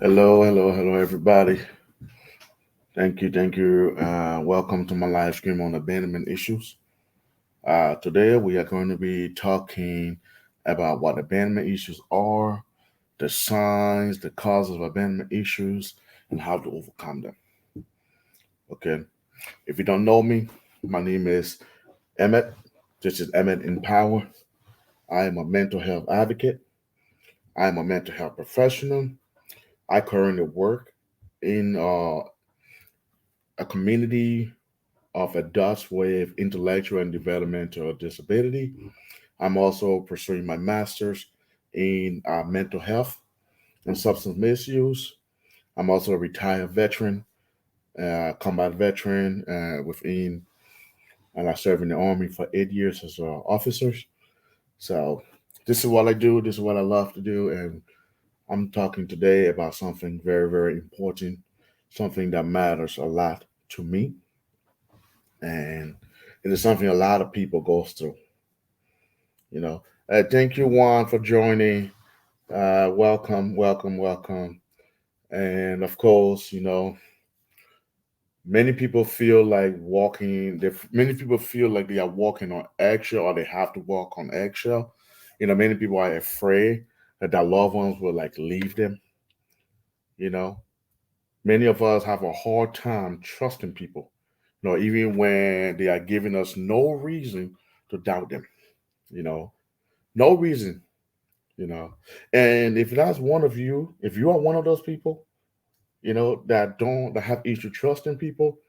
Hello, everybody. Thank you. Welcome to my live stream on abandonment issues. Today, we are going to be talking about what abandonment issues are, the signs, the causes of abandonment issues, and how to overcome them. Okay. If you don't know me, my name is Emmett. This is Emmett in Power. I am a mental health advocate. I am a mental health professional. I currently work in a community of adults with intellectual and developmental disability. I'm also pursuing my master's in mental health and substance misuse. I'm also a retired veteran, combat veteran and I served in the Army for 8 years as an officer. So this is what I do. This is what I love to do. And I'm talking today about something very, very important, something that matters a lot to me. And it is something a lot of people go through. You know, thank you, Juan, for joining. Welcome. And of course, many people feel like many people feel like they are walking on eggshell or they have to walk on eggshell. Many people are afraid that their loved ones will like leave them. You know, many of us have a hard time trusting people. Even when they are giving us no reason to doubt them. You know, no reason you know. And if that's one of you, if you are one of those people, that have issue trusting people,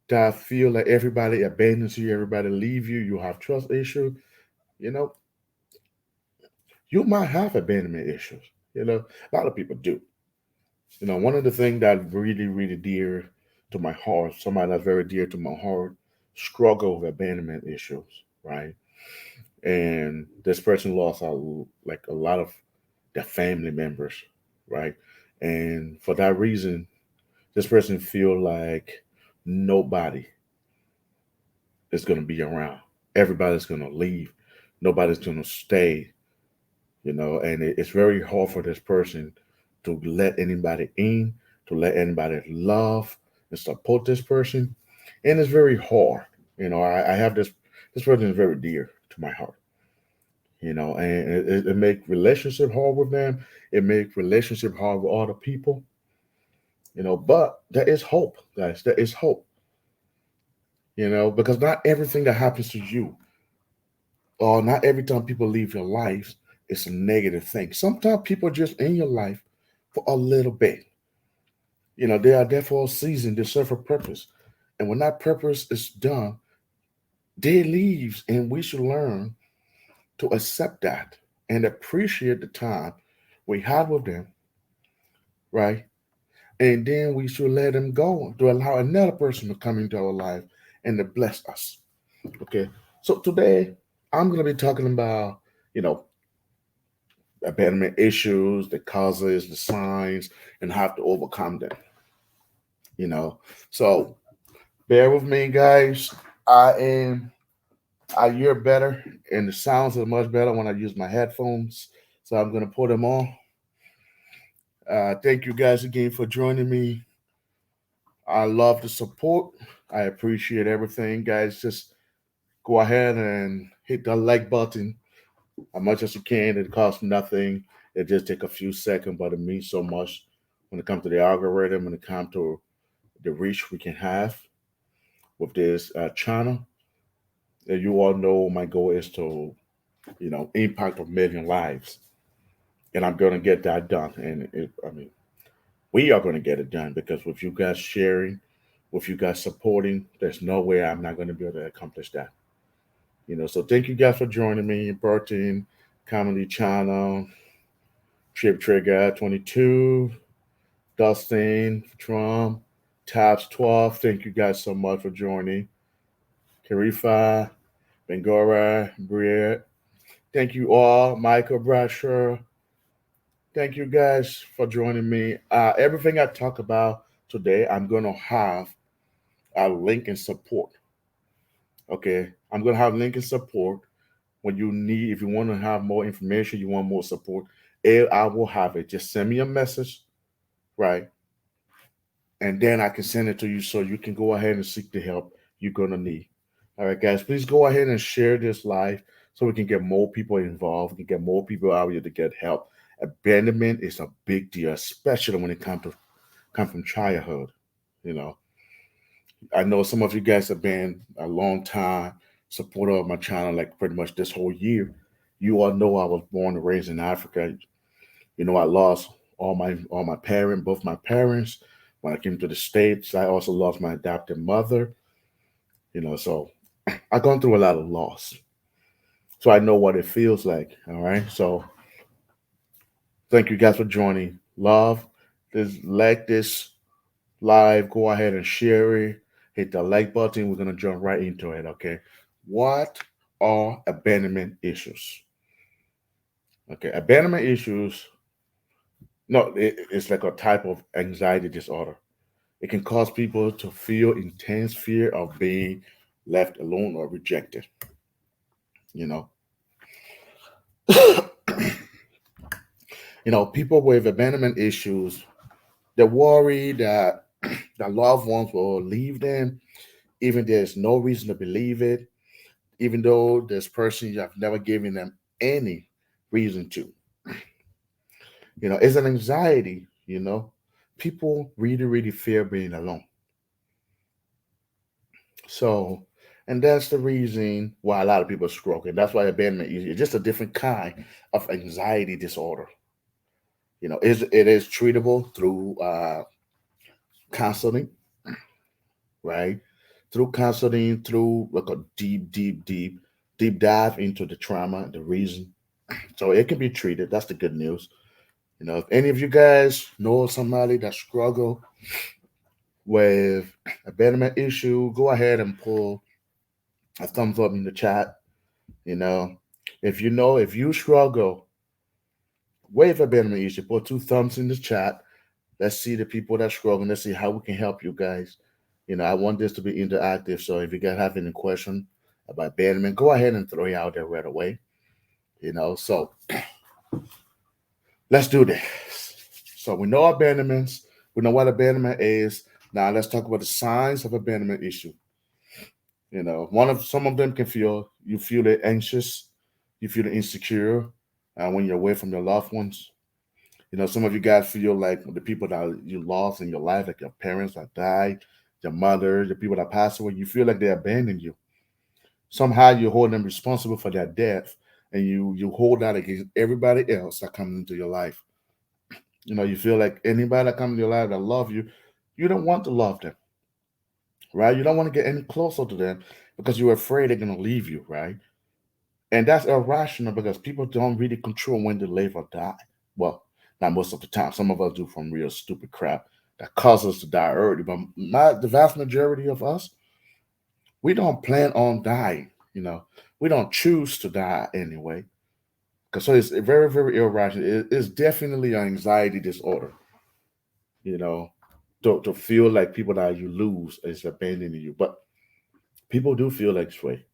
that feel like everybody abandons you, everybody leave you, you have trust issue, you know, you might have abandonment issues. A lot of people do. One of the things that really, really dear to my heart, somebody that's very dear to my heart, struggle with abandonment issues, right? And this person lost a lot of their family members, right? And for that reason, this person feel like nobody is going to be around. Everybody's going to leave. Nobody's going to stay, and it's very hard for this person to let anybody in, to let anybody love and support this person. And it's very hard. I have this person is very dear to my heart, and it make relationship hard with them. It make relationship hard with other people, but there is hope, guys. There is hope, because not everything that happens to you, or not every time people leave your life, is a negative thing. Sometimes people are just in your life for a little bit. They are there for a season, they serve a purpose. And when that purpose is done, they leaves, and we should learn to accept that and appreciate the time we had with them, right? And then we should let them go to allow another person to come into our life and to bless us. Okay. So today I'm gonna be talking about, you know, abandonment issues, the causes, the signs, and how to overcome them. You know. So bear with me, guys. I am I hear better and the sounds are much better when I use my headphones. So I'm gonna put them on. Thank you guys again for joining me. I love the support. I appreciate everything, guys. Just go ahead and hit the like button as much as you can. It costs nothing. It just take a few seconds, but it means so much when it comes to the algorithm, when it comes to the reach we can have with this channel. And you all know my goal is to, impact a million lives, and I'm going to get that done. And we are going to get it done because with you guys sharing, with you guys supporting, there's no way I'm not going to be able to accomplish that. So thank you guys for joining me. Burton Comedy Channel, Trip Trigger 22, Dustin, Trump, Tabs 12. Thank you guys so much for joining. Karifa, Bengora, Briette. Thank you all. Michael Brasher. Thank you guys for joining me. Everything I talk about today, I'm going to have a link in support. Okay. I'm going to have link in support when you need, if you want to have more information, you want more support, I will have it. Just send me a message, right? And then I can send it to you so you can go ahead and seek the help you're gonna need. All right, guys, please go ahead and share this live so we can get more people involved, we can get more people out here to get help. Abandonment is a big deal, especially when it come from childhood. You know, I know some of you guys have been a long time supporter of my channel, like pretty much this whole year. You all know I was born and raised in Africa. You know, I lost all my parents, both my parents. When I came to the States, I also lost my adopted mother. You know, so I've gone through a lot of loss. So I know what it feels like. All right. So thank you guys for joining. Love. Like this live. Go ahead and share it. Hit the like button. We're gonna jump right into it. Okay. What are abandonment issues? Okay, abandonment issues. No, it's like a type of anxiety disorder. It can cause people to feel intense fear of being left alone or rejected. You know, people with abandonment issues, they're worried that their loved ones will leave them, even there's no reason to believe it, even though this person you have never given them any reason to. It's an anxiety. People really, really fear being alone. So, and that's the reason why a lot of people struggle. And that's why abandonment is just a different kind of anxiety disorder. It is treatable through counseling, right? Through counseling, through like a deep, deep, deep, deep dive into the trauma, the reason. So it can be treated. That's the good news. If any of you guys know somebody that struggle with abandonment issue, go ahead and pull a thumbs up in the chat. You know, if you struggle with abandonment issue, put two thumbs in the chat. Let's see the people that struggle. Let's see how we can help you guys. I want this to be interactive. So if you guys have any question about abandonment, go ahead and throw it out there right away. So let's do this. So we know abandonments. We know what abandonment is. Now let's talk about the signs of abandonment issue. Some of them can feel it anxious, you feel it insecure when you're away from your loved ones. Some of you guys feel like the people that you lost in your life, like your parents that died, your mother, the people that passed away, you feel like they abandoned you. Somehow you hold them responsible for their death, and you hold that against everybody else that comes into your life. You feel like anybody that comes into your life that love you, you don't want to love them, right? You don't want to get any closer to them because you're afraid they're gonna leave you, right? And that's irrational because people don't really control when they live or die. Well, not most of the time. Some of us do from real stupid crap that causes us to die early. But the vast majority of us, we don't plan on dying. We don't choose to die anyway. Because so it's very, very irrational. It's definitely an anxiety disorder. You know, to feel like people that you lose is abandoning you. But people do feel like this way.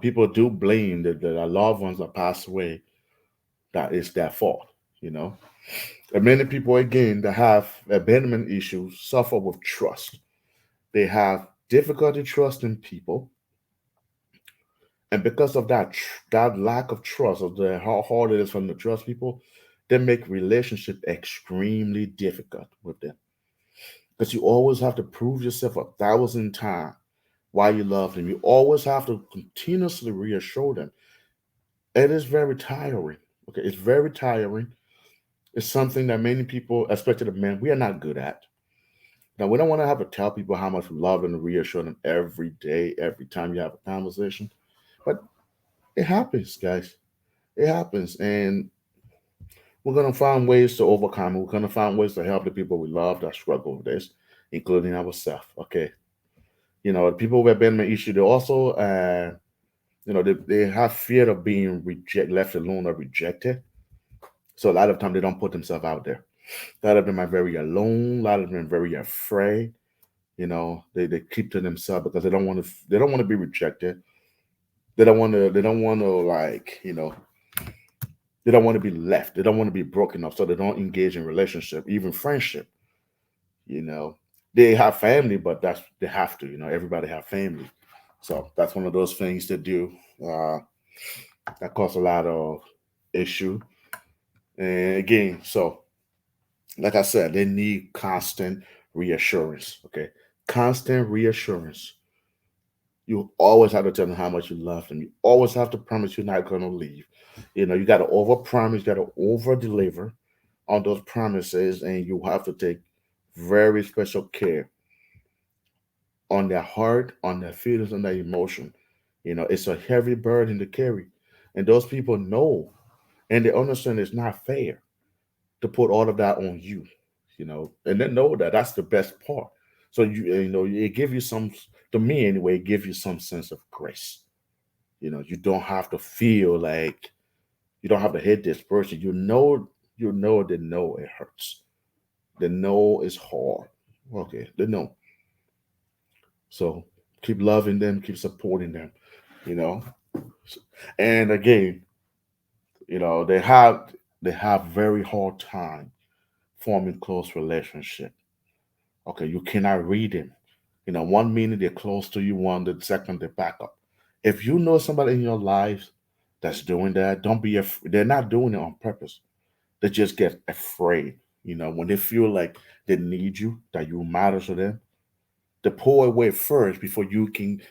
People do blame that our loved ones that passed away, that is their fault. You know, and many people again that have abandonment issues suffer with trust. They have difficulty trusting people, and because of that lack of trust, of how hard it is for them to trust people, they make relationship extremely difficult with them because you always have to prove yourself 1,000 times why you love them. You always have to continuously reassure them. It is very tiring. Okay, it's very tiring. It's something that many people, especially the men, we are not good at. Now, we don't want to have to tell people how much we love them and reassure them every day, every time you have a conversation. But it happens, guys. It happens. And we're going to find ways to overcome it. We're going to find ways to help the people we love that struggle with this, including ourselves. Okay. The people with abandonment issue, they also, they have fear of being left alone or rejected. So a lot of time they don't put themselves out there. A lot of them are very alone. A lot of them are very afraid. They keep to themselves because they don't want to be rejected. They don't want to like They don't want to be left. They don't want to be broken up, so they don't engage in relationship, even friendship. You know, they have family, but that's they have to. You know, everybody have family, so that's one of those things to do. Uh, that cause a lot of issue. And again, so like I said, they need constant reassurance. Okay, constant reassurance. You always have to tell them how much you love them. You always have to promise you're not going to leave. You know, you got to over promise, you got to over deliver on those promises, and you have to take very special care on their heart, on their feelings, on their emotion. You know, it's a heavy burden to carry. And those people know and they understand it's not fair to put all of that on you, you know, and they know that that's the best part. So you know, it give you some, to me anyway, it give you some sense of grace. You know, you don't have to feel like you don't have to hit this person. You know they know it hurts. They know it's hard. Okay, they know. So keep loving them, keep supporting them, you know. And again, you know, they have very hard time forming close relationship. Okay, you cannot read them. You know, one minute they're close to you, one the second they back up. If you know somebody in your life that's doing that, don't be afraid. They're not doing it on purpose. They just get afraid. You know, when they feel like they need you, that you matter to them, they pull away first before you can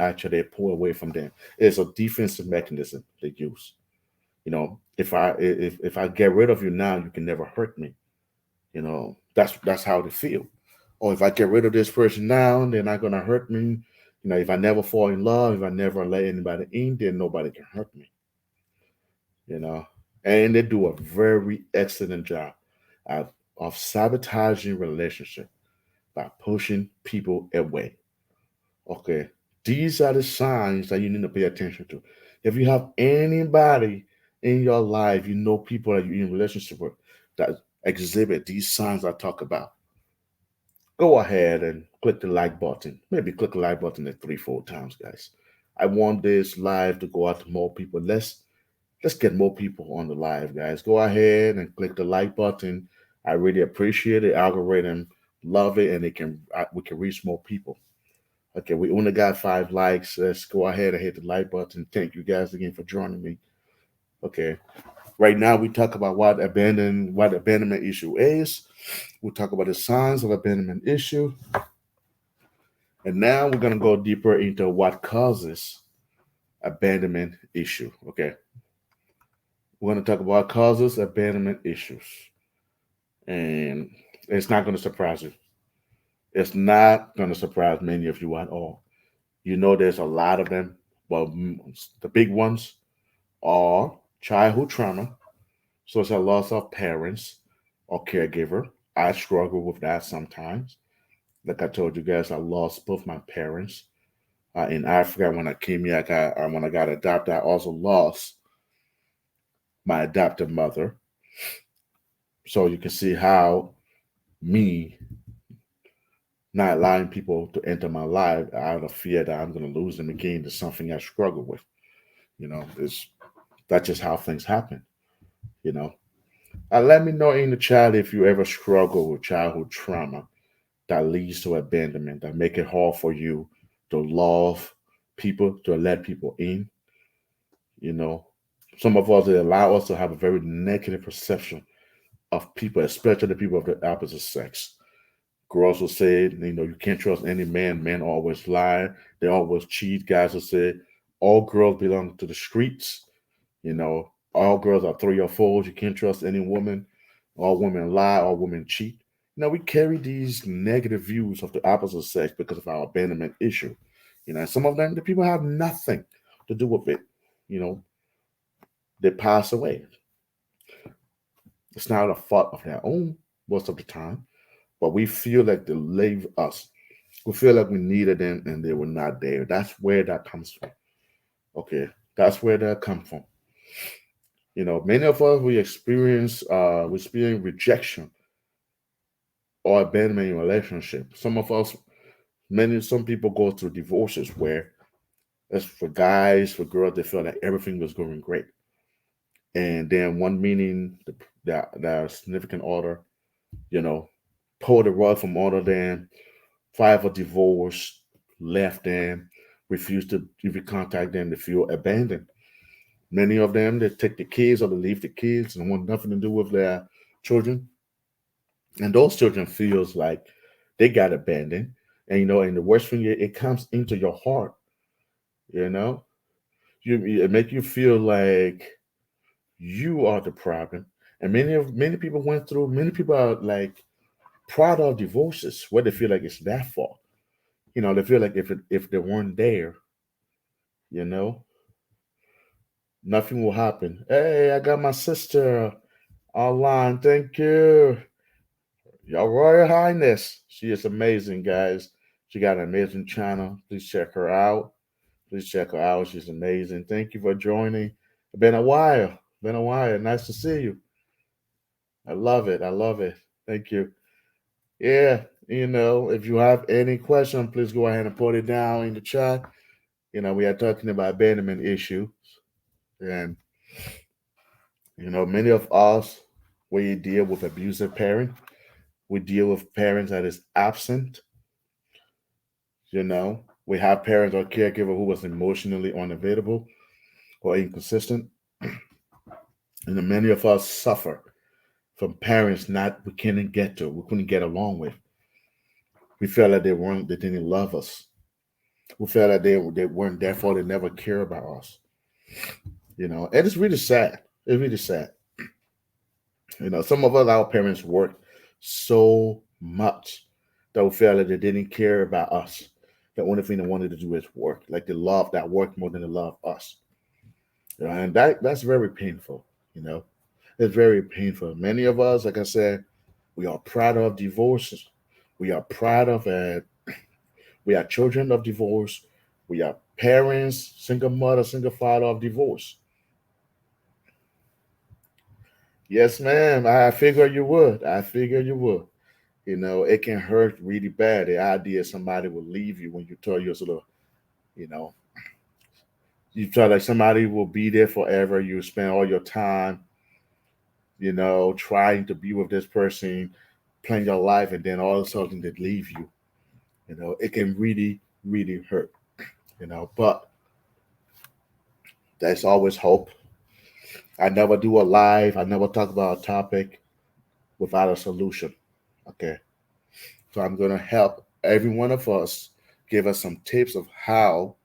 actually pull away from them. It's a defensive mechanism they use. You know, if I get rid of you now, you can never hurt me. You know, that's how they feel. Or if I get rid of this person now, they're not gonna hurt me. You know, if I never fall in love, if I never let anybody in, then nobody can hurt me. You know, and they do a very excellent job of, of sabotaging relationship by pushing people away. Okay, these are the signs that you need to pay attention to. If you have anybody in your life, you know people that you're in relationship with that exhibit these signs I talk about, go ahead and click the like button. Maybe click the like button at 3, 4 times, guys. I want this live to go out to more people. Let's get more people on the live, guys. Go ahead and click the like button. I really appreciate it. Algorithm love it, and we can reach more people. Okay, we only got 5 likes. Let's go ahead and hit the like button. Thank you guys again for joining me. Okay, right now we talk about what abandonment issue is. We'll talk about the signs of abandonment issue, and now we're gonna go deeper into what causes abandonment issue. Okay, we're gonna talk about causes abandonment issues, and it's not gonna surprise you. It's not gonna surprise many of you at all. You know, there's a lot of them. Well, the big ones are childhood trauma, such as loss of parents or caregiver. I struggle with that sometimes. Like I told you guys, I lost both my parents in Africa when I came here. When I got adopted, I also lost my adopted mother. So you can see how me not allowing people to enter my life out of fear that I'm going to lose them again is something I struggle with. You know, that's just how things happen. You know, let me know in the chat if you ever struggle with childhood trauma that leads to abandonment, that make it hard for you to love people, to let people in. You know, some of us, they allow us to have a very negative perception of people, especially the people of the opposite sex. Girls will say, you know, you can't trust any man. Men always lie. They always cheat. Guys will say, all girls belong to the streets. You know, all girls are 3 or 4s. You can't trust any woman. All women lie. All women cheat. You know, we carry these negative views of the opposite sex because of our abandonment issue. You know, and some of them, the people have nothing to do with it. You know, they pass away. It's not a fault of their own most of the time, but we feel like they leave us. We feel like we needed them and they were not there. That's where that comes from. Okay, that's where that comes from. You know, many of us we experience rejection or abandonment in relationships. Some of us, some people go through divorces where, as for guys, for girls, they feel like everything was going great. And then one meaning that their significant other, you know, pulled the rug from under them, filed for divorce, left them, refused to even contact them, to feel abandoned. Many of them, they take the kids or they leave the kids and want nothing to do with their children. And those children feels like they got abandoned. And and the worst thing, it comes into your heart, you know. It make you feel like you are the problem. And many people went through. Many people are like proud of divorces where they feel like it's their fault. They feel like if they weren't there, you know, nothing will happen. Hey, I got my sister online. Thank you, Your Royal Highness. She is amazing, guys. She got an amazing channel. Please check her out. Please check her out. She's amazing. Thank you for joining. Been a while. Been a while. Nice to see you. I love it. I love it. Thank you. Yeah, if you have any question, please go ahead and put it down in the chat. We are talking about abandonment issue, and many of us, we deal with abusive parent. We deal with parents that is absent. We have parents or caregiver who was emotionally unavailable or inconsistent, and many of us suffer from parents not we couldn't get along with. We felt that they didn't love us. We felt that they weren't there for, they never care about us. And it's really sad. It's really sad. Some of us, our parents worked so much that we felt that they didn't care about us. The only thing they wanted to do is work. Like they love that work more than they love us. And that's very painful. You know, it's very painful. Many of us, like I said, we are proud of divorces. We are proud of we are children of divorce. We are parents, single mother, single father of divorce. Yes, ma'am. I figured you would. I figured you would. It can hurt really bad. The idea somebody will leave you when you tell you sort of, you know, you tell like somebody will be there forever. You spend all your time, trying to be with this person, plan your life, and then all of a sudden they leave you. It can really, really hurt. But there's always hope. I never do a live. I never talk about a topic without a solution. Okay. So I'm going to help every one of us, give us some tips of how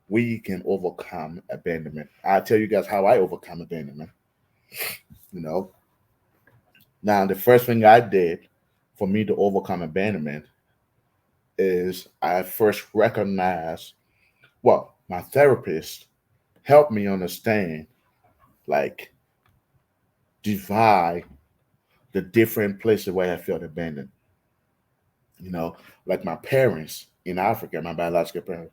we can overcome abandonment. I'll tell you guys how I overcome abandonment. You know, Now the first thing I did for me to overcome abandonment is I first recognized, well, my therapist helped me understand, like, divide the different places where I felt abandoned. You know, like my parents in Africa, my biological parents,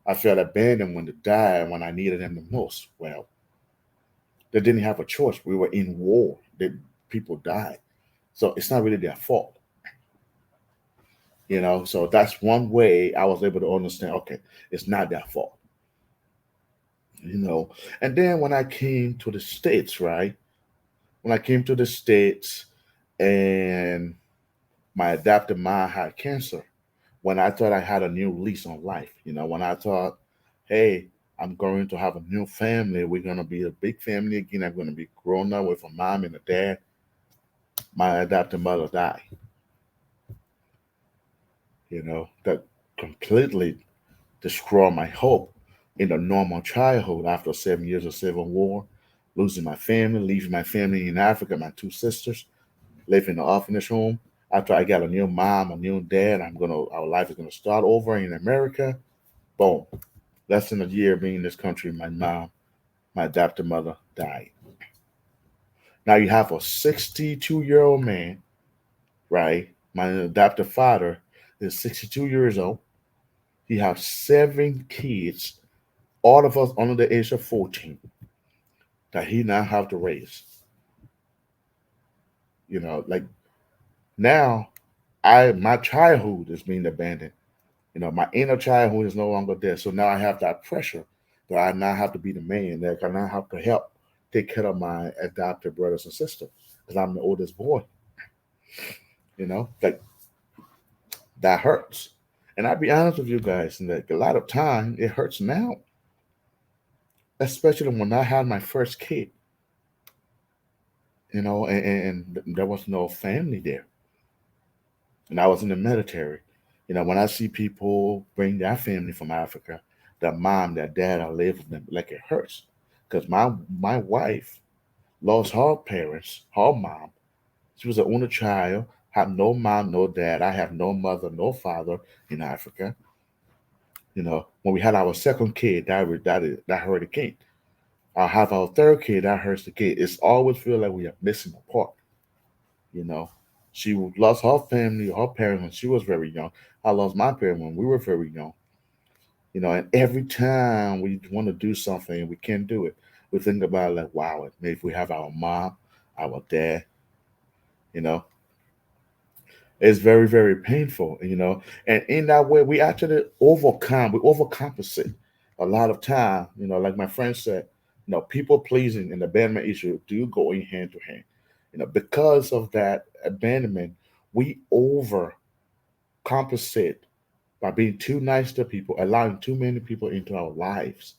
I felt abandoned when they died when I needed them the most. Well, they didn't have a choice. We were in war. People died. So it's not really their fault. So that's one way I was able to understand, okay, it's not their fault. You know. And then when I came to the States, right? When I came to the States and my adaptive mind had cancer, when I thought I had a new lease on life, when I thought, hey, I'm going to have a new family, we're going to be a big family again, I'm going to be grown up with a mom and a dad, my adopted mother died. That completely destroyed my hope in a normal childhood after 7 years of civil war, losing my family, leaving my family in Africa, my two sisters, living in an orphanage home. After I got a new mom, a new dad, our life is gonna start over in America. Boom. Less than a year being in this country, my adopted mother died. Now you have a 62-year-old man, right? My adopted father is 62 years old. He has 7 kids, all of us under the age of 14, that he now have to raise. Like now, my childhood is being abandoned. My inner childhood is no longer there. So now I have that pressure that I now have to be the man, that I now have to help take care of my adopted brothers and sisters because I'm the oldest boy. Like that hurts. And I'll be honest with you guys, and like a lot of time it hurts now, especially when I had my first kid. And there was no family there, and I was in the military. When I see people bring their family from Africa, their mom, their dad, I live with them, like it hurts, because my wife lost her parents, her mom. She was the only child, had no mom, no dad. I have no mother, no father in Africa. When we had our second kid, that hurricane. I have our third kid, that hurts the kid. It's always feel like we are missing a part. You know, she lost her family, her parents when she was very young. I lost my parents when we were very young. And every time we want to do something and we can't do it, we think about it like, wow, maybe if we have our mom, our dad, you know, it's very, very painful, And in that way, we overcompensate a lot of time, like my friend said, people pleasing and abandonment issue do go in hand to hand. Because of that abandonment, we overcompensate by being too nice to people, allowing too many people into our lives.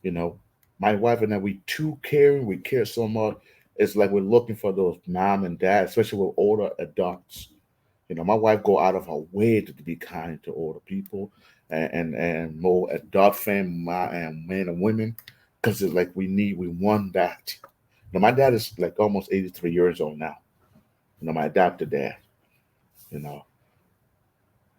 You know, my wife and I, we too caring, we care so much. It's like we're looking for those mom and dad, especially with older adults. My wife go out of her way to be kind to older people and more adult family and men and women because it's like we want that. My dad is like almost 83 years old now. My adopted dad. You know,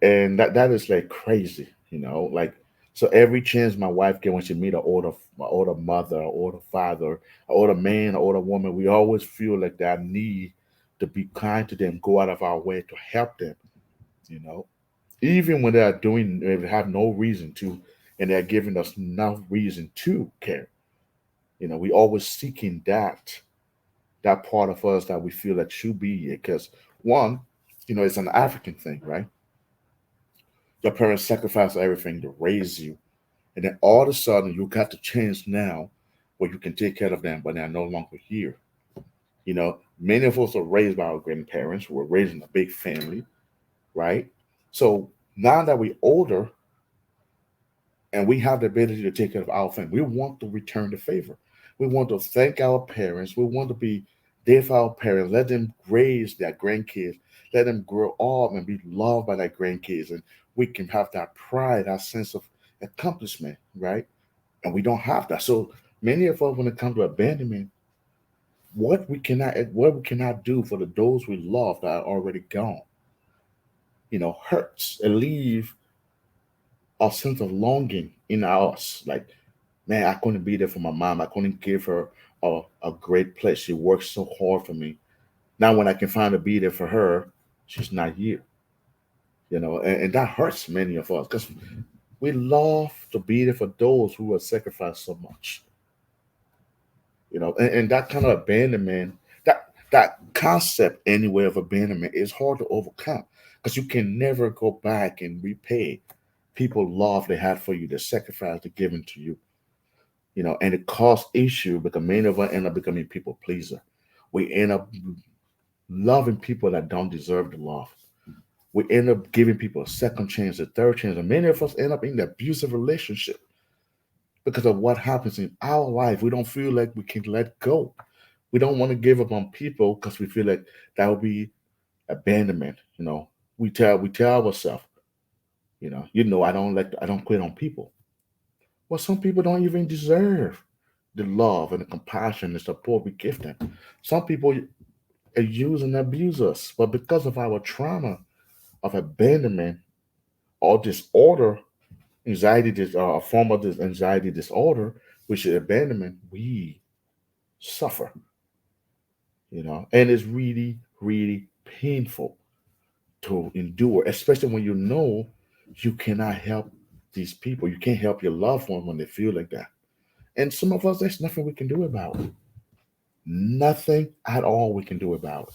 and that is like crazy. Like so every chance my wife get when she meet my older mother, or older father, or older man, or older woman, we always feel like that need to be kind to them, go out of our way to help them. You know, even when they have no reason to, and they're giving us enough reason to care. We always seeking that part of us that we feel that should be here. Because one, it's an African thing, right? Your parents sacrificed everything to raise you, and then all of a sudden you got the chance now where you can take care of them, but they're no longer here. Many of us are raised by our grandparents. We're raised in a big family, right? So now that we're older, and we have the ability to take care of our family. We want to return the favor. We want to thank our parents. We want to be there for our parents. Let them raise their grandkids. Let them grow up and be loved by their grandkids. And we can have that pride, that sense of accomplishment, right? And we don't have that. So many of us, when it comes to abandonment, what we cannot do for those we love that are already gone, hurts and leave a sense of longing in us. Like, man, I couldn't be there for my mom. I couldn't give her a great place. She worked so hard for me. Now, when I can finally be there for her, she's not here. And that hurts many of us because we love to be there for those who have sacrificed so much. And that kind of abandonment, that concept anyway of abandonment is hard to overcome because you can never go back and repay people love they had for you, the sacrifice they given to you. And it caused issue because many of us end up becoming people pleaser. We end up loving people that don't deserve the love. We end up giving people a second chance, a third chance, and many of us end up in an abusive relationship because of what happens in our life. We don't feel like we can let go. We don't want to give up on people because we feel like that would be abandonment. We tell ourselves, I don't quit on people. Well, some people don't even deserve the love and the compassion and support we give them. Some people use and abuse us, but because of our trauma of abandonment or disorder, a form of this anxiety disorder, which is abandonment, we suffer. And it's really, really painful to endure, especially when you cannot help these people. You can't help your loved one when they feel like that. And some of us, there's nothing we can do about it. Nothing at all we can do about it.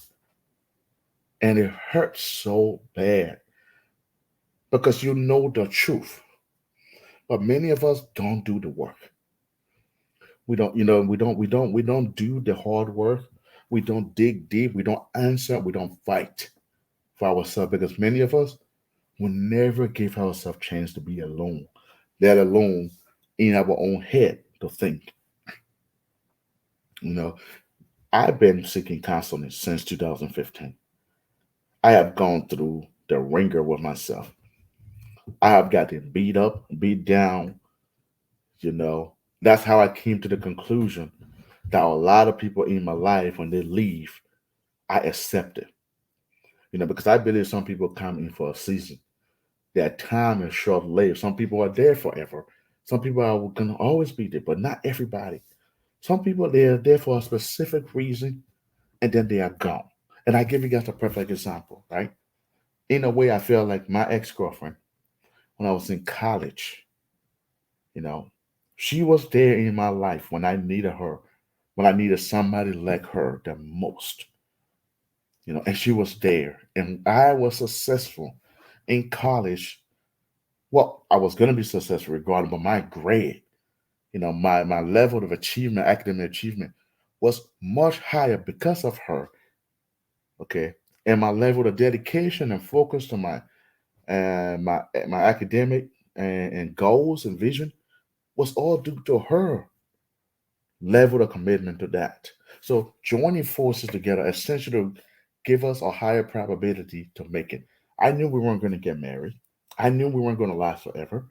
And it hurts so bad because you know the truth. But many of us don't do the work. We don't do the hard work. We don't dig deep. We don't answer. We don't fight for ourselves because many of us will never give ourselves chance to be alone, let alone in our own head to think. You know, I've been seeking counseling since 2015. I have gone through the ringer with myself. I have gotten beat up, beat down, you know. That's how I came to the conclusion that a lot of people in my life, when they leave, I accept it. Because I believe some people come in for a season. Their time is short lived. Some people are there forever. Some people are going to always be there, but not everybody. Some people, they're there for a specific reason and then they are gone. And I give you guys a perfect example, right? In a way, I feel like my ex girlfriend, when I was in college, you know, she was there in my life when I needed her, when I needed somebody like her the most, and she was there. And I was successful in college. Well, I was going to be successful regardless, but my grade, my level of achievement, academic achievement was much higher because of her. Okay. And my level of dedication and focus to my academic and goals and vision was all due to her level of commitment to that. So joining forces together essentially give us a higher probability to make it. I knew we weren't going to get married. I knew we weren't going to last forever,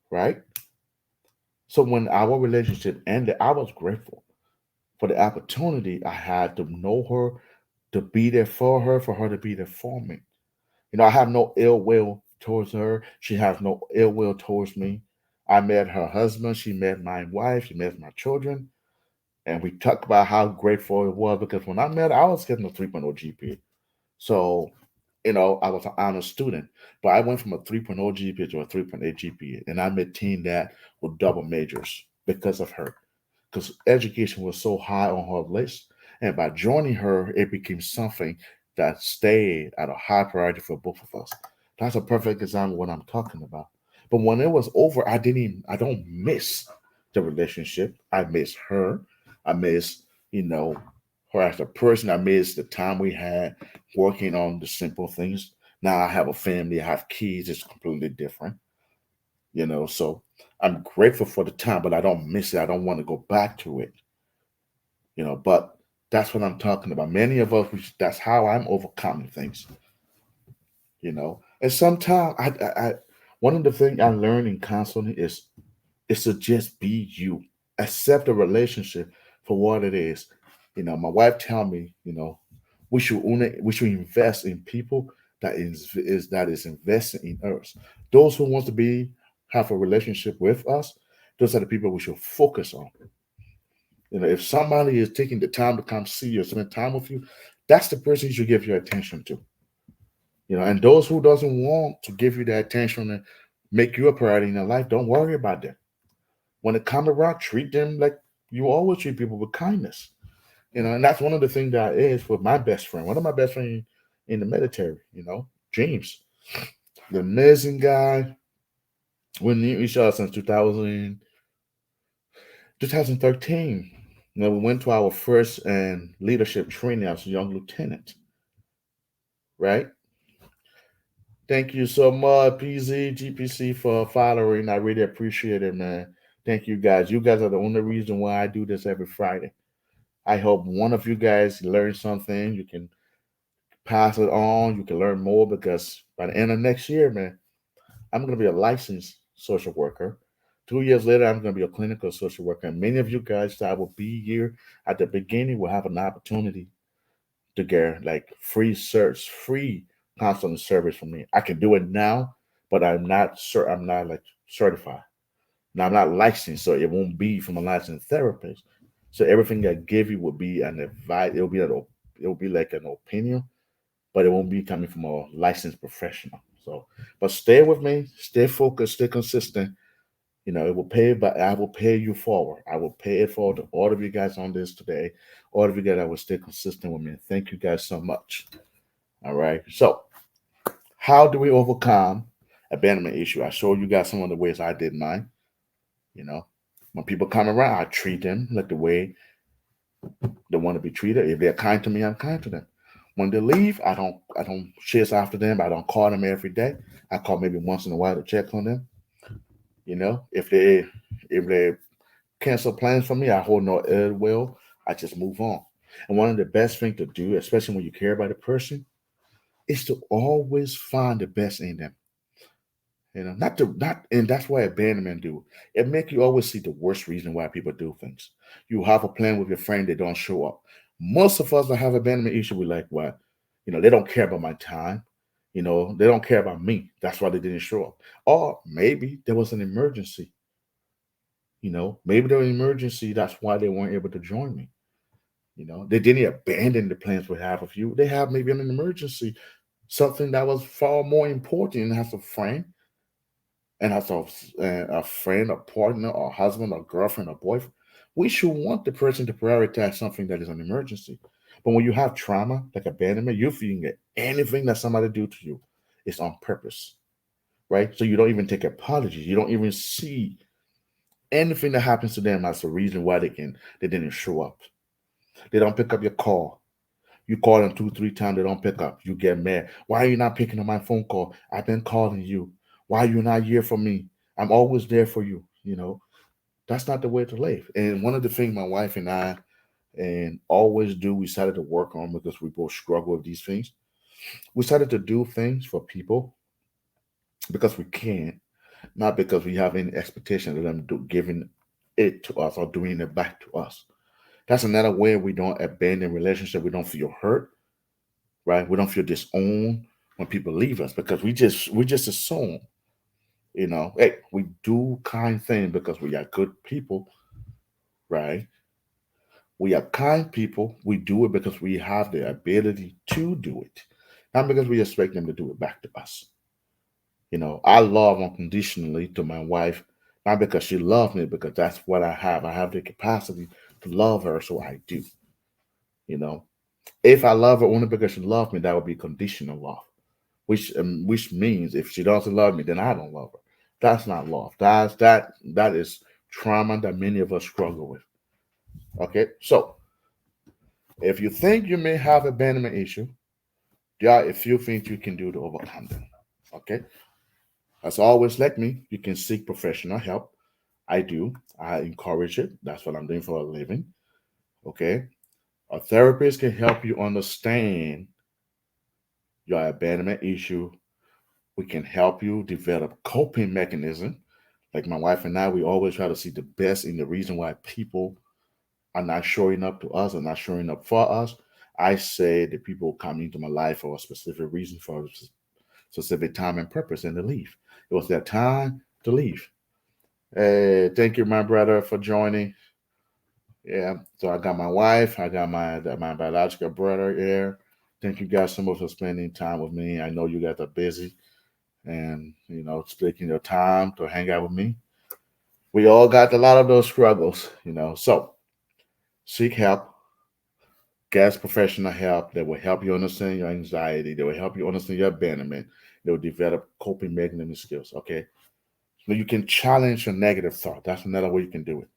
right? So when our relationship ended, I was grateful for the opportunity I had to know her, to be there for her to be there for me. I have no ill will towards her. She has no ill will towards me. I met her husband. She met my wife. She met my children. And we talked about how grateful it was because when I met her, I was getting a 3.0 GPA. So, I was an honor student, but I went from a 3.0 GPA to a 3.8 GPA. And I maintained that with double majors because of her, because education was so high on her list. And by joining her, it became something that stayed at a high priority for both of us. That's a perfect example of what I'm talking about. But when it was over, I don't miss the relationship. I miss her. I miss, you know, her as a person. I miss the time we had working on the simple things. Now I have a family, I have kids, it's completely different. So I'm grateful for the time, but I don't miss it. I don't want to go back to it. But that's what I'm talking about. Many of us, that's how I'm overcoming things. And sometimes one of the things I learned in counseling is to just be you, accept the relationship for what it is. My wife tell me, we should invest in people that is investing in us. Those who want to have a relationship with us, those are the people we should focus on. If somebody is taking the time to come see you, spend time with you, that's the person you should give your attention to. And those who doesn't want to give you that attention and make you a priority in their life, don't worry about them. When it comes around, treat them like you always treat people, with kindness. And that's one of the things that is with my best friend. One of my best friends in the military, James, the amazing guy. We knew each other since 2013. We went to our first and leadership training as a young lieutenant, right? Thank you so much, PZ, GPC, for following. I really appreciate it, man. Thank you guys. You guys are the only reason why I do this every Friday. I hope one of you guys learned something. You can pass it on. You can learn more because by the end of next year, man, I'm going to be a licensed social worker. 2 years later, I'm going to be a clinical social worker. And many of you guys that will be here at the beginning will have an opportunity to get like free counseling service from me. I can do it now, but I'm not like certified. Now I'm not licensed, so it won't be from a licensed therapist. So everything I give you will be an advice. It'll be like an opinion, but it won't be coming from a licensed professional. So, but stay with me, stay focused, stay consistent. It will pay, but I will pay you forward. I will pay it forward to all of you guys on this today. All of you guys that will stay consistent with me. Thank you guys so much. All right. So, how do we overcome abandonment issue? I showed you guys some of the ways I did mine. You know, When people come around, I treat them like the way they want to be treated. If they're kind to me, I'm kind to them. When they leave, I don't chase after them. I don't call them every day. I call maybe once in a while to check on them. If they cancel plans for me, I hold no ill will. I just move on. And one of the best things to do, especially when you care about a person, is to always find the best in them. Not, and that's why abandonment do. It make you always see the worst reason why people do things. You have a plan with your friend, they don't show up. Most of us that have abandonment issue, we like, what? They don't care about my time. They don't care about me. That's why they didn't show up. Or maybe there was an emergency. Maybe there was an emergency. That's why they weren't able to join me. They didn't abandon the plans we have of you. They have maybe an emergency, something that was far more important as a friend and as a friend, a partner, or husband, or girlfriend, or boyfriend. We should want the person to prioritize something that is an emergency. But when you have trauma, like abandonment, you're feeling that anything that somebody do to you is on purpose, right? So you don't even take apologies. You don't even see anything that happens to them as a reason why they didn't show up. They don't pick up your call. You call them two, three times, they don't pick up. You get mad. Why are you not picking up my phone call? I've been calling you. Why are you not here for me? I'm always there for you. That's not the way to live. And one of the things my wife and I and always do, we started to work on because we both struggle with these things. We started to do things for people because we can, not because we have any expectation of them giving it to us or doing it back to us. That's another way we don't abandon relationship. We don't feel hurt, right? We don't feel disowned when people leave us because we just assume, hey, we do kind things because we are good people, right? We are kind people. We do it because we have the ability to do it, not because we expect them to do it back to us. I love unconditionally to my wife, not because she loves me, because that's what I have. I have the capacity to love her, so I do. You know, if I love her only because she loves me, that would be conditional love, which means if she doesn't love me, then I don't love her. That's not love. That is trauma that many of us struggle with. Okay, so if you think you may have abandonment issue, there are a few things you can do to overcome them. Okay, as always, like me, you can seek professional help. I do. I encourage it. That's what I'm doing for a living. Okay, a therapist can help you understand your abandonment issue. We can help you develop coping mechanism. Like my wife and I, we always try to see the best in the reason why people are not showing up to us and not showing up for us. I say the people come into my life for a specific reason, for a specific time and purpose, and to leave. It was their time to leave. Hey, thank you, my brother, for joining. Yeah, so I got my wife, I got my biological brother here. Thank you guys so much for spending time with me. I know you guys are busy and taking your time to hang out with me. We all got a lot of those struggles. So seek help, get professional help that will help you understand your anxiety, that will help you understand your abandonment, that will develop coping mechanism skills. Okay. So you can challenge your negative thought. That's another way you can do it.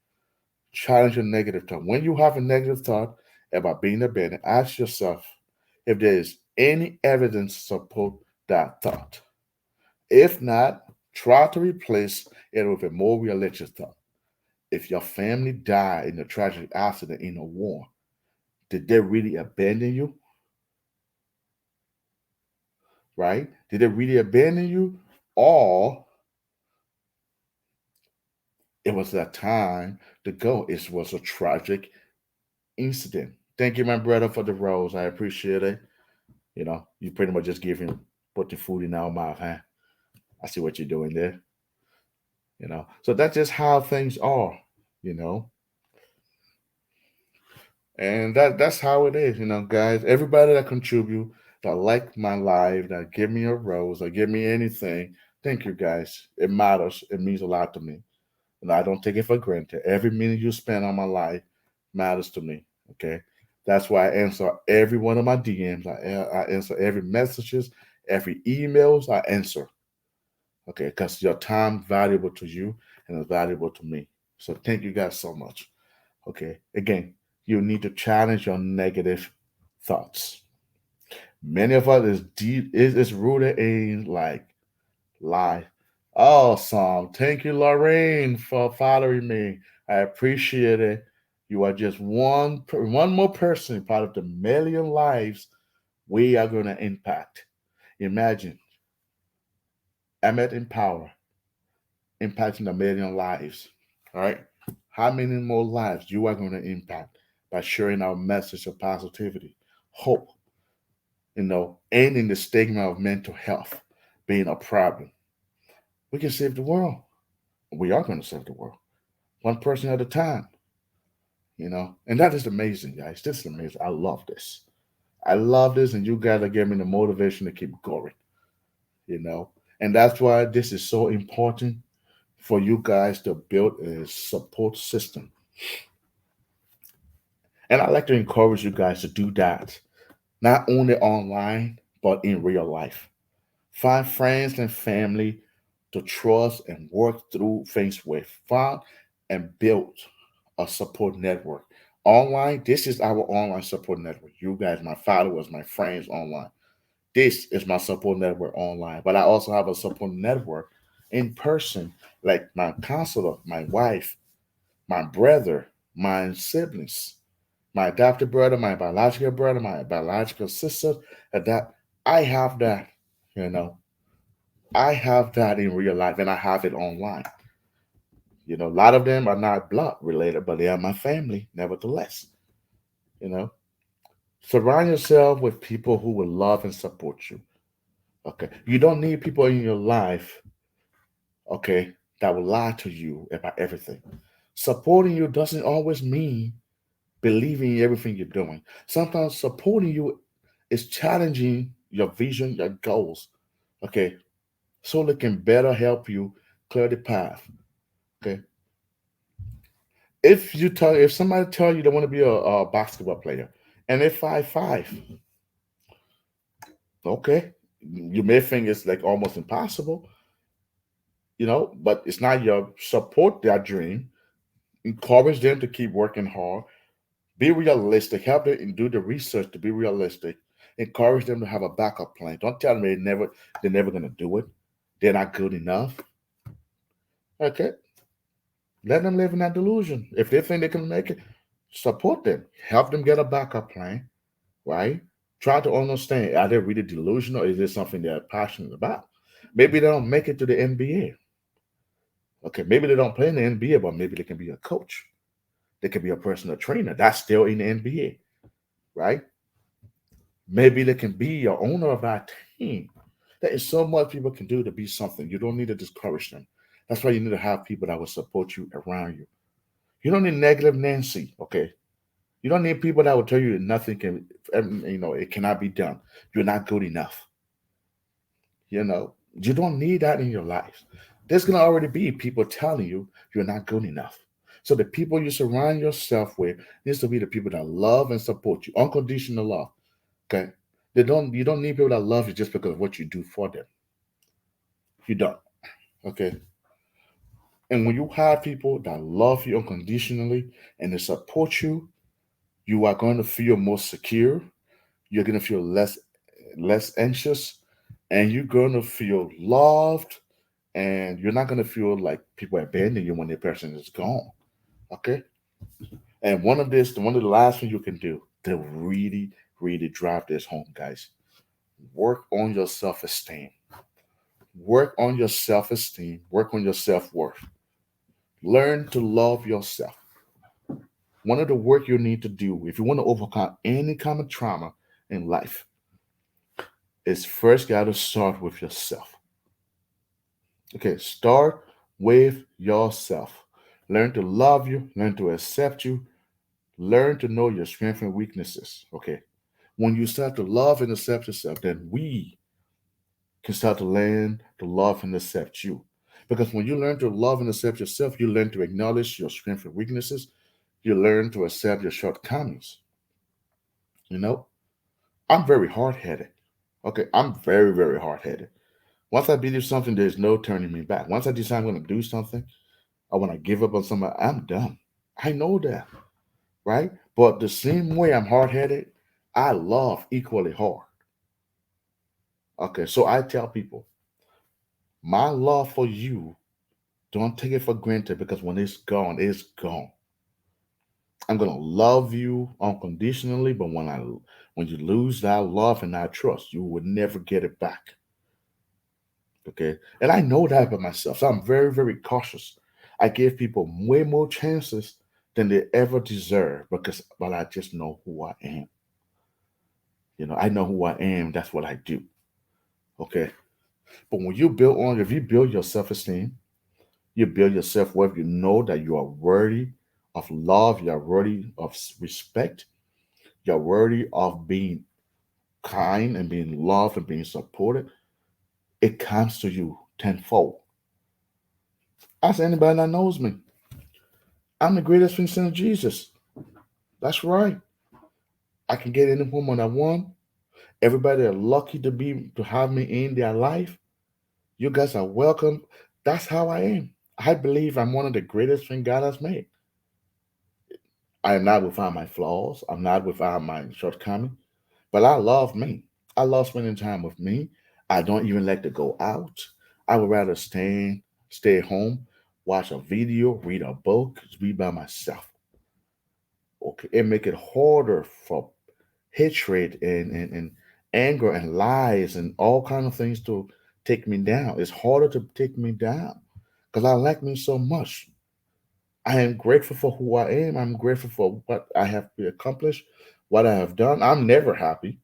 Challenge your negative thought. When you have a negative thought about being abandoned, ask yourself if there is any evidence to support that thought. If not, try to replace it with a more realistic thought. If your family died in a tragic accident in a war, did they really abandon you? Right? Did they really abandon you? Or it was that time to go. It was a tragic incident. Thank you, my brother, for the rose. I appreciate it. You pretty much just give him put the food in our mouth, huh? I see what you're doing there. So that's just how things are, you know. And that's how it is, guys. Everybody that contribute, that like my live, that give me a rose, or give me anything, thank you guys. It matters. It means a lot to me. And I don't take it for granted. Every minute you spend on my life matters to me. Okay. That's why I answer every one of my DMs. I answer every messages, every emails I answer. Okay, because your time valuable to you and it's valuable to me. So thank you guys so much. Okay. Again, you need to challenge your negative thoughts. Many of us is deep is rooted in like lie. Awesome. Thank you, Lorraine, for following me. I appreciate it. You are just one more person part of the million lives we are going to impact. Imagine Emmett in power impacting a million lives. All right. How many more lives you are going to impact by sharing our message of positivity, hope, ending the stigma of mental health being a problem? We can save the world. We are going to save the world, one person at a time. And that is amazing, guys. This is amazing. I love this. I love this, and you guys are giving me the motivation to keep going, you know. And that's why this is so important for you guys to build a support system. And I like to encourage you guys to do that, not only online, but in real life. Find friends and family to trust and work through things with. Find and build a support network. Online, this is our online support network. You guys, my followers, my friends online. This is my support network online. But I also have a support network in person, like my counselor, my wife, my brother, my siblings, my adopted brother, my biological sister. That I have that, you know. I have that in real life and I have it online. A lot of them are not blood related, but they are my family, nevertheless. You know, surround yourself with people who will love and support you. Okay. You don't need people in your life, okay, that will lie to you about everything. Supporting you doesn't always mean believing in everything you're doing. Sometimes supporting you is challenging your vision, your goals, okay, so they can better help you clear the path. Okay. If somebody tell you they want to be a basketball player and they're 5'5", okay, you may think it's like almost impossible, but it's not. Your support their dream, encourage them to keep working hard, be realistic, help them and do the research to be realistic, encourage them to have a backup plan. Don't tell them they're never gonna do it, they're not good enough. Okay, let them live in that delusion. If they think they can make it, support them, help them get a backup plan, right? Try to understand, are they really delusional or is this something they're passionate about? Maybe they don't make it to the NBA. Okay, maybe they don't play in the NBA, but maybe they can be a coach. They can be a personal trainer. That's still in the NBA, right? Maybe they can be a owner of that team. There is so much people can do to be something. You don't need to discourage them. That's why you need to have people that will support you around you. You don't need negative Nancy, okay? You don't need people that will tell you that nothing can, it cannot be done. You're not good enough. You don't need that in your life. There's going to already be people telling you you're not good enough. So the people you surround yourself with needs to be the people that love and support you, unconditional love. Okay, you don't need people that love you just because of what you do for them. You don't. Okay, and when you have people that love you unconditionally and they support you, you are going to feel more secure. You're going to feel less anxious, and you're going to feel loved, and you're not going to feel like people abandon you when the person is gone. Okay, and one of the last things you can do to really, really drive this home, guys, work on your self-esteem. Work on your self-esteem. Work on your self-worth. Learn to love yourself. One of the work you need to do if you want to overcome any kind of trauma in life is first got to start with yourself. Okay, start with yourself. Learn to love you, learn to accept you, learn to know your strengths and weaknesses. Okay, when you start to love and accept yourself, then we can start to learn to love and accept you. Because when you learn to love and accept yourself, you learn to acknowledge your strengths and weaknesses. You learn to accept your shortcomings. You know, I'm very hard headed. Okay, I'm very, very hard headed. Once I believe something, there's no turning me back. Once I decide I'm going to do something, or when I give up on somebody, I'm done. I know that, right? But the same way I'm hard headed, I love equally hard. Okay, so I tell people, my love for you, don't take it for granted because when it's gone, it's gone. I'm gonna love you unconditionally, but when you lose that love and that trust, you will never get it back. Okay, and I know that about myself, so I'm very, very cautious. I give people way more chances than they ever deserve because, well, I just know who I am. I know who I am. That's what I do. Okay, but if you build your self-esteem, you build your self-worth. You know that you are worthy of love. You are worthy of respect. You're worthy of being kind and being loved and being supported. It comes to you tenfold. Ask anybody that knows me. I'm the greatest thing since Jesus. That's right. I can get any woman I want. Everybody are lucky to have me in their life. You guys are welcome. That's how I am. I believe I'm one of the greatest things God has made. I am not without my flaws. I'm not without my shortcomings. But I love me. I love spending time with me. I don't even like to go out. I would rather stay home, watch a video, read a book, be by myself. Okay, it make it harder for hatred and anger and lies and all kind of things to take me down. It's harder to take me down because I like me so much. I am grateful for who I am. I'm grateful for what I have accomplished, what I have done. I'm never happy,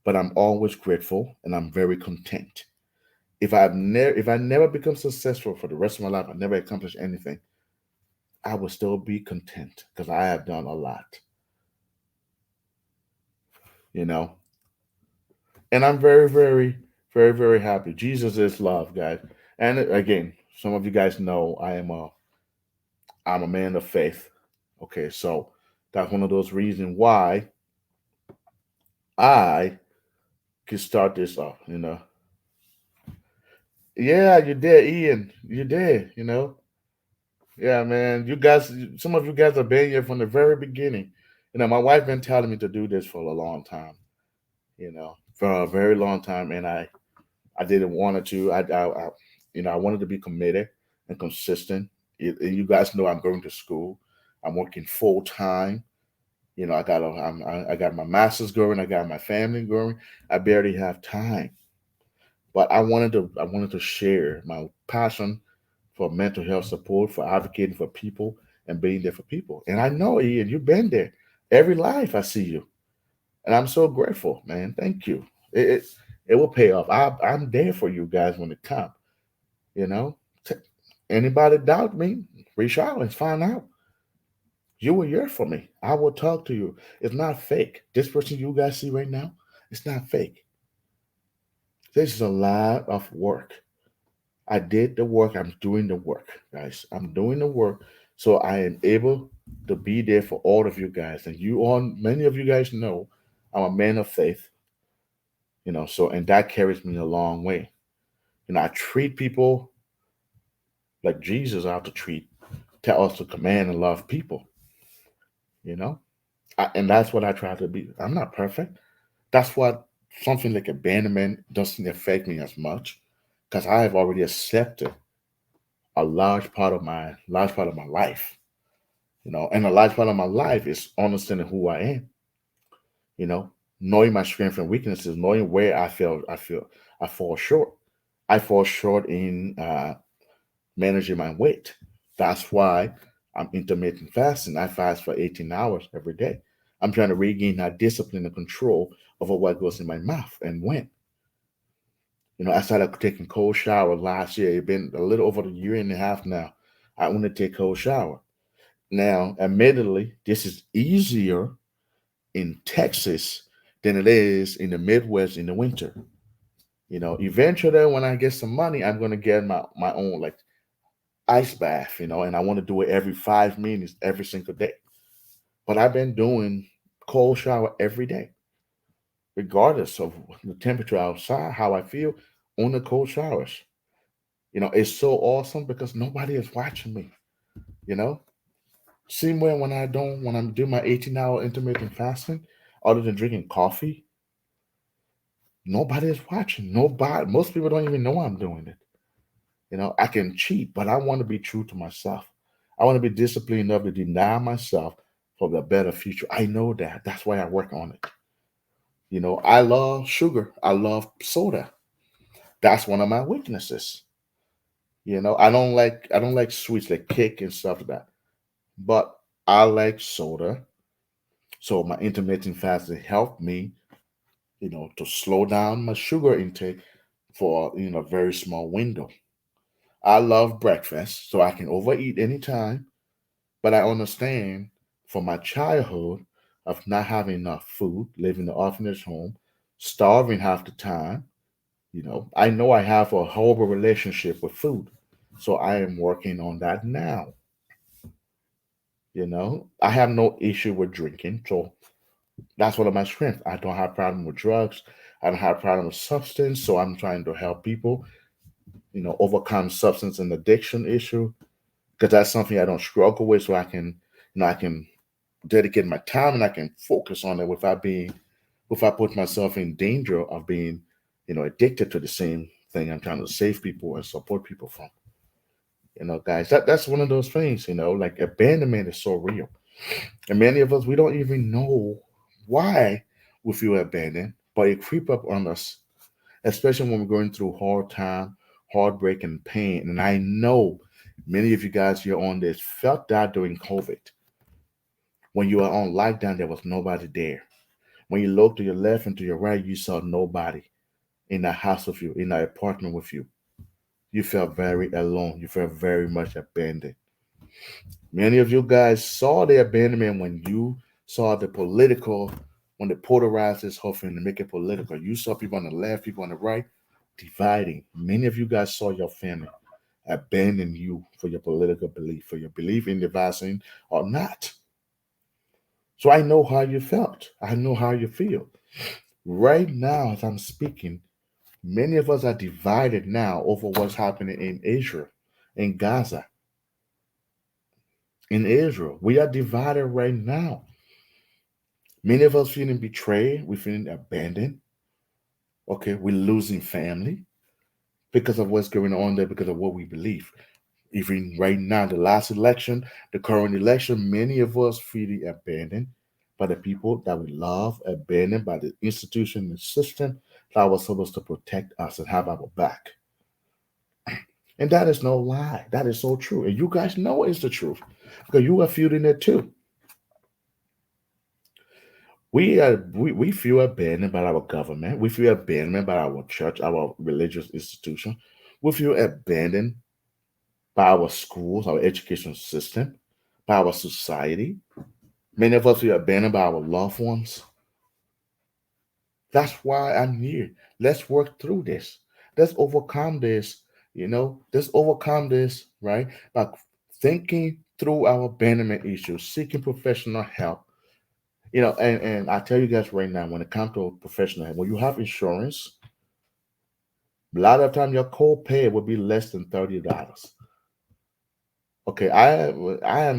but I'm always grateful and I'm very content. If I never become successful for the rest of my life, I never accomplish anything, I will still be content because I have done a lot, you know. And I'm very, very, very, very happy. Jesus is love, guys. And again, some of you guys know I'm a man of faith. Okay, so that's one of those reasons why I could start this off. Yeah, you did, Ian. You did. Yeah, man. Some of you guys have been here from the very beginning. My wife been telling me to do this for a long time. For a very long time, and I didn't want to. I wanted to be committed and consistent. You guys know I'm going to school. I'm working full time. I got my masters going. I got my family going. I barely have time, but I wanted to share my passion for mental health support, for advocating for people, and being there for people. And I know, Ian, you've been there. Every life I see you, and I'm so grateful, man. Thank you. It will pay off. I'm there for you guys when it comes. You know, T- Anybody doubt me, reach out and find out. You were here for me. I will talk to you. It's not fake. This person you guys see right now, it's not fake. This is a lot of work. I did the work. I'm doing the work, guys. I'm doing the work. So I am able to be there for all of you guys. And many of you guys know I'm a man of faith, and that carries me a long way. I treat people like Jesus ought to tell us to command and love people, you know? And that's what I try to be. I'm not perfect. That's what something like abandonment doesn't affect me as much because I have already accepted a large part of my life, and a large part of my life is understanding who I am, you know, knowing my strengths and weaknesses, knowing where I fall short. I fall short in managing my weight. That's why I'm intermittent fasting. I fast for 18 hours every day. I'm trying to regain that discipline and control over what goes in my mouth and when. I started taking cold shower last year. It's been a little over a year and a half now. I only take cold shower. Now, admittedly, this is easier in Texas than it is in the Midwest in the winter. Eventually when I get some money, I'm gonna get my own like ice bath, and I want to do it every 5 minutes every single day. But I've been doing cold shower every day, regardless of the temperature outside, how I feel on the cold showers. It's so awesome because nobody is watching me. You know, same way when I'm doing my 18-hour intermittent fasting, other than drinking coffee, nobody is watching. Nobody, most people don't even know I'm doing it. I can cheat, but I want to be true to myself. I want to be disciplined enough to deny myself for the better future. I know that. That's why I work on it. I love sugar. I love soda. That's one of my weaknesses. I don't like sweets like cake and stuff like that. But I like soda. So my intermittent fasting helped me, to slow down my sugar intake for a very small window. I love breakfast, so I can overeat anytime, but I understand from my childhood of not having enough food, living in the orphanage home, starving half the time. I know I have a horrible relationship with food. So I am working on that now. I have no issue with drinking. So that's one of my strengths. I don't have problem with drugs. I don't have problem with substance. So I'm trying to help people, overcome substance and addiction issue because that's something I don't struggle with. So I can dedicate my time and I can focus on it without putting myself in danger of being, addicted to the same thing I'm trying to save people and support people from. Guys, that's one of those things, like abandonment is so real. And many of us, we don't even know why we feel abandoned, but it creep up on us, especially when we're going through hard time, heartbreak, and pain. And I know many of you guys here on this felt that during COVID. When you were on lockdown, there was nobody there. When you looked to your left and to your right, you saw nobody in the house with you, in the apartment with you. You felt very alone. You felt very much abandoned. Many of you guys saw the abandonment when you saw when they polarized this whole thing to make it political. You saw people on the left, people on the right, dividing. Many of you guys saw your family abandon you for your political belief, for your belief in the vaccine or not. So I know how you felt. I know how you feel. Right now, as I'm speaking, many of us are divided now over what's happening in Israel, in Gaza, in Israel. We are divided right now. Many of us feeling betrayed, we're feeling abandoned. Okay, we're losing family because of what's going on there, because of what we believe. Even right now, the last election, the current election, many of us feeling abandoned by the people that we love, abandoned by the institution and system that was supposed to protect us and have our back. And that is no lie. That is so true. And you guys know it's the truth because you are feeling it too. We feel abandoned by our government. We feel abandoned by our church, our religious institution. We feel abandoned by our schools, our education system, by our society. Many of us feel abandoned by our loved ones. That's why I'm here. Let's work through this. Let's overcome this. Let's overcome this, right? By thinking through our abandonment issues, seeking professional help. And I tell you guys right now, when it comes to professional help, when you have insurance, a lot of time your co-pay will be less than $30. Okay, I have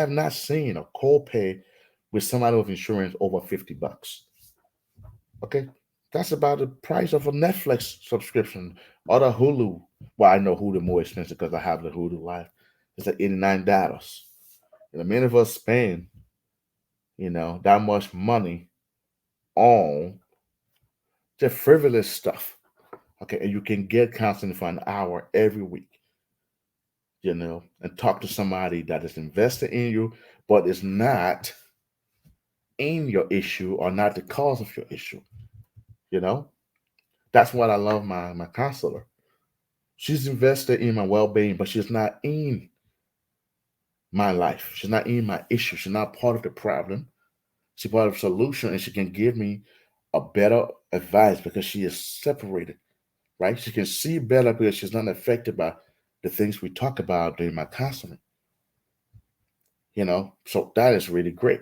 not seen a co-pay with somebody with insurance over $50. Okay, that's about the price of a Netflix subscription or the Hulu. Well, I know Hulu more expensive because I have the Hulu Live. It's like $89. Many of us spend, that much money on just frivolous stuff. Okay, and you can get counseling for an hour every week. And talk to somebody that is invested in you, but is not in your issue or not the cause of your issue. You know, that's what I love my counselor. She's invested in my well-being, but she's not in my life. She's not in my issue. She's not part of the problem. She's part of the solution, and she can give me a better advice because she is separated, right? She can see better because she's not affected by the things we talk about during my counseling. So that is really great.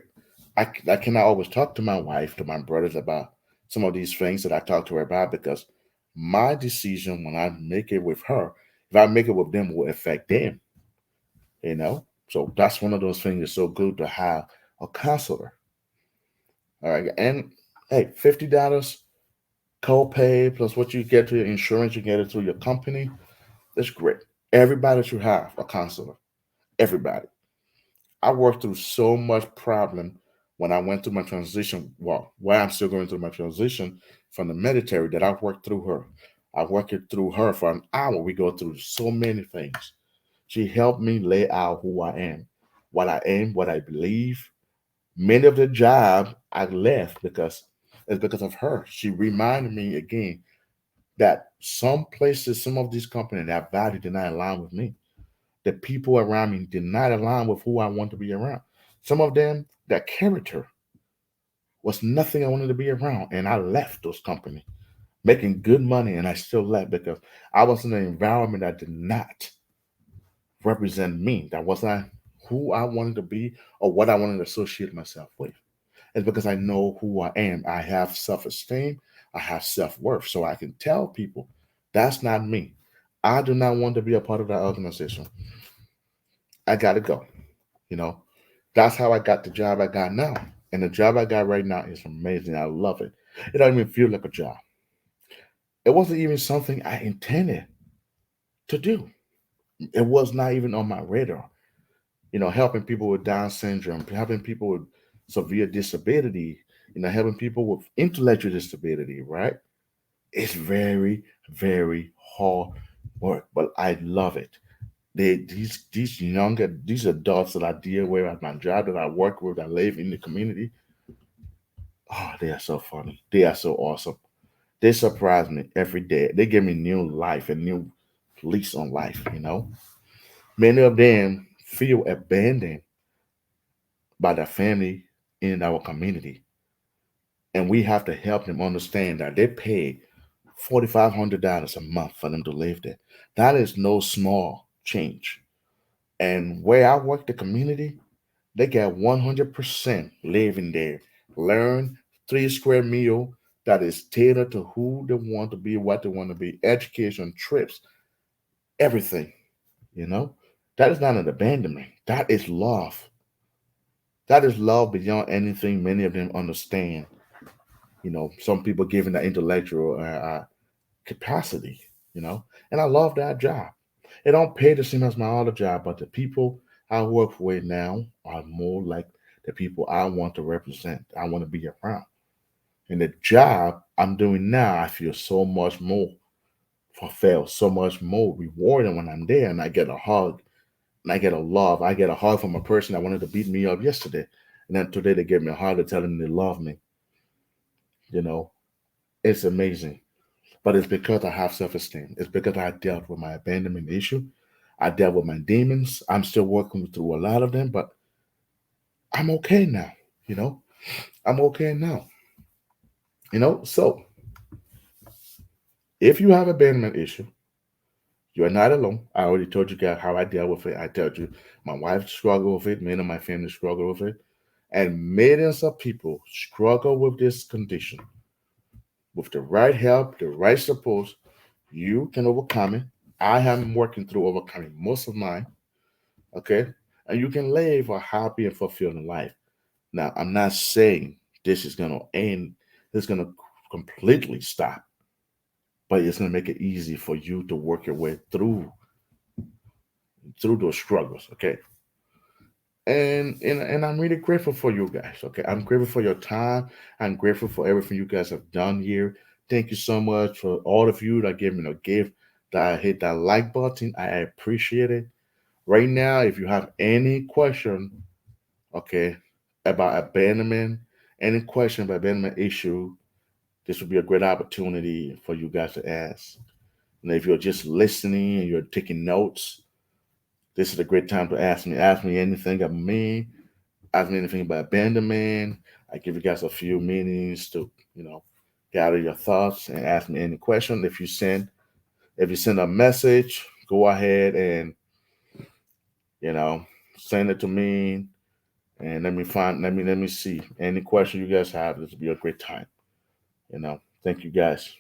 I cannot always talk to my wife, to my brothers about some of these things that I talk to her about because my decision when I make it with her If I make it with them, will affect them. You know, so that's one of those things that's so good to have a counselor. All right, and hey, $50 co-pay plus what you get to your insurance, you get it through your company. That's great. Everybody should have a counselor. Everybody. I worked through so much problem when I went through my transition. Well, while I'm still going through my transition from the military, that I worked through her. I worked it through her for an hour. We go through so many things. She helped me lay out who I am, what I believe. Many of the job I left because it's because of her. She reminded me again that some places, some of these companies, that value did not align with me. The people around me did not align with who I want to be around. Some of them, that character was nothing I wanted to be around, and I left those companies making good money, and I still left because I was in an environment that did not represent me. That was not who I wanted to be or what I wanted to associate myself with. It's because I know who I am. I have self esteem, I have self worth. So I can tell people that's not me. I do not want to be a part of that organization. I got to go. You know, that's how I got the job I got now. And the job I got right now is amazing. I love it. It doesn't even feel like a job. It wasn't even something I intended to do. It was not even on my radar. You know, helping people with Down syndrome, helping people with severe disability, helping people with intellectual disability, right? It's very, very hard work, but I love it. These adults that I deal with at my job, that I work with, that live in the community, oh, they are so funny. They are so awesome. They surprise me every day. They give me new life and new lease on life. Many of them feel abandoned by their family in our community. And we have to help them understand that they pay $4,500 a month for them to live there. That is no small change. And where I work the community, they get 100% living there. Learn 3 square meal that is tailored to who they want to be, what they want to be, education, trips, everything, you know? That is not an abandonment. That is love. That is love beyond anything many of them understand. Some people given the intellectual capacity, and I love that job. It don't pay the same as my other job, but the people I work with now are more like the people I want to represent, I want to be around. And the job I'm doing now, I feel so much more fulfilled, so much more rewarding when I'm there, and I get a hug, and I get a love. I get a hug from a person that wanted to beat me up yesterday, and then today they give me a hug to tell them they love me. You know, it's amazing. But it's because I have self esteem. It's because I dealt with my abandonment issue. I dealt with my demons. I'm still working through a lot of them, but I'm okay now. You know, I'm okay now. So if you have abandonment issue, you are not alone. I already told you guys how I dealt with it. I told you my wife struggled with it, many of my family struggle with it, and millions of people struggle with this condition. With the right help, the right support, you can overcome it. I am working through overcoming most of mine. Okay, and you can live a happy and fulfilling life. Now, I'm not saying this is gonna end. It's gonna completely stop, but it's gonna make it easy for you to work your way through those struggles. Okay, and I'm really grateful for you guys. Okay, I'm grateful for your time. I'm grateful for everything you guys have done here. Thank you so much for all of you that gave me a gift, that hit that like button. I appreciate it. Right now, if you have any question, okay, about abandonment, any question about abandonment issue, this would be a great opportunity for you guys to ask. And if you're just listening and you're taking notes, this is a great time to ask me. Ask me anything about me. Ask me anything about abandonment. I give you guys a few minutes to, gather your thoughts and ask me any question. If you send a message, go ahead and you know send it to me, and let me see any question you guys have. This will be a great time. Thank you guys.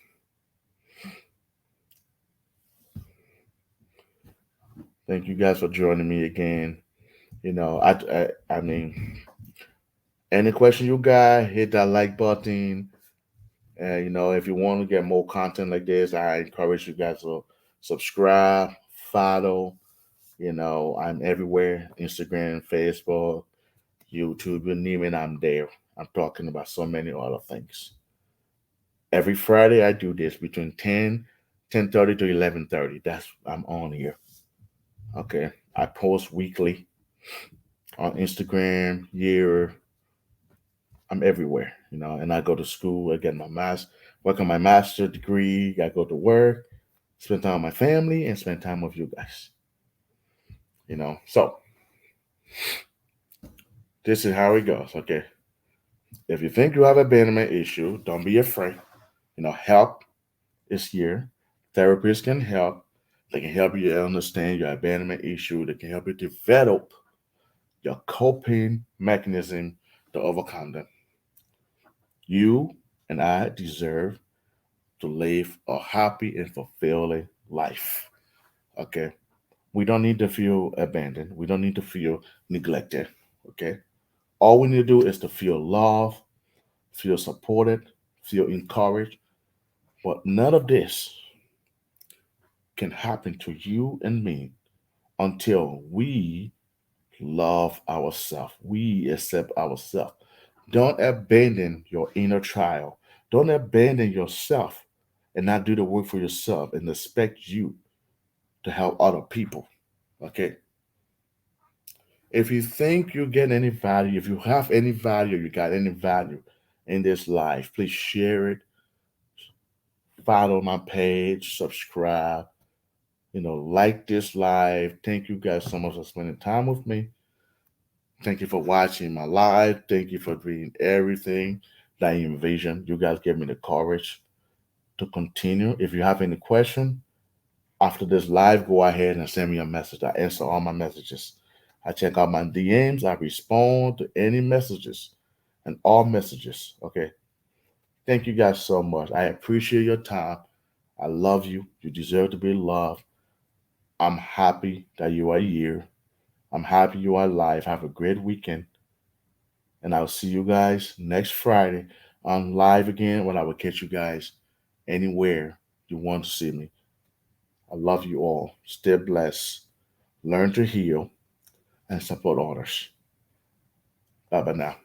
Thank you guys for joining me again. I mean, any question you got, hit that like button. And if you want to get more content like this, I encourage you guys to subscribe, follow. I'm everywhere: Instagram, Facebook, YouTube. You name it, I'm there. I'm talking about so many other things. Every Friday, I do this between 10:30 to 11:30. That's I'm on here. Okay, I post weekly on Instagram. I'm everywhere. And I go to school. I get my work on my master degree. I go to work, spend time with my family, and spend time with you guys. So this is how it goes. Okay, if you think you have abandonment issue, don't be afraid. Help is here. Therapists can help. They can help you understand your abandonment issue. They can help you develop your coping mechanism to overcome them. You and I deserve to live a happy and fulfilling life. Okay. We don't need to feel abandoned. We don't need to feel neglected. Okay. All we need to do is to feel loved, feel supported, feel encouraged. But none of this can happen to you and me until we love ourselves. We accept ourselves. Don't abandon your inner child. Don't abandon yourself and not do the work for yourself and expect you to help other people. Okay. If you think you get any value, if you have any value, you got any value in this life, please share it. Follow my page, subscribe, like this live. Thank you guys so much for spending time with me. Thank you for watching my live. Thank you for doing everything that I envisioned. You guys gave me the courage to continue. If you have any question after this live, go ahead and send me a message. I answer all my messages. I check out my DMs. I respond to any messages and all messages. Okay. Thank you guys so much. I appreciate your time. I love you. You deserve to be loved. I'm happy that you are here. I'm happy you are alive. Have a great weekend. And I'll see you guys next Friday on live again when I will catch you guys anywhere you want to see me. I love you all. Stay blessed. Learn to heal and support others. Bye bye now.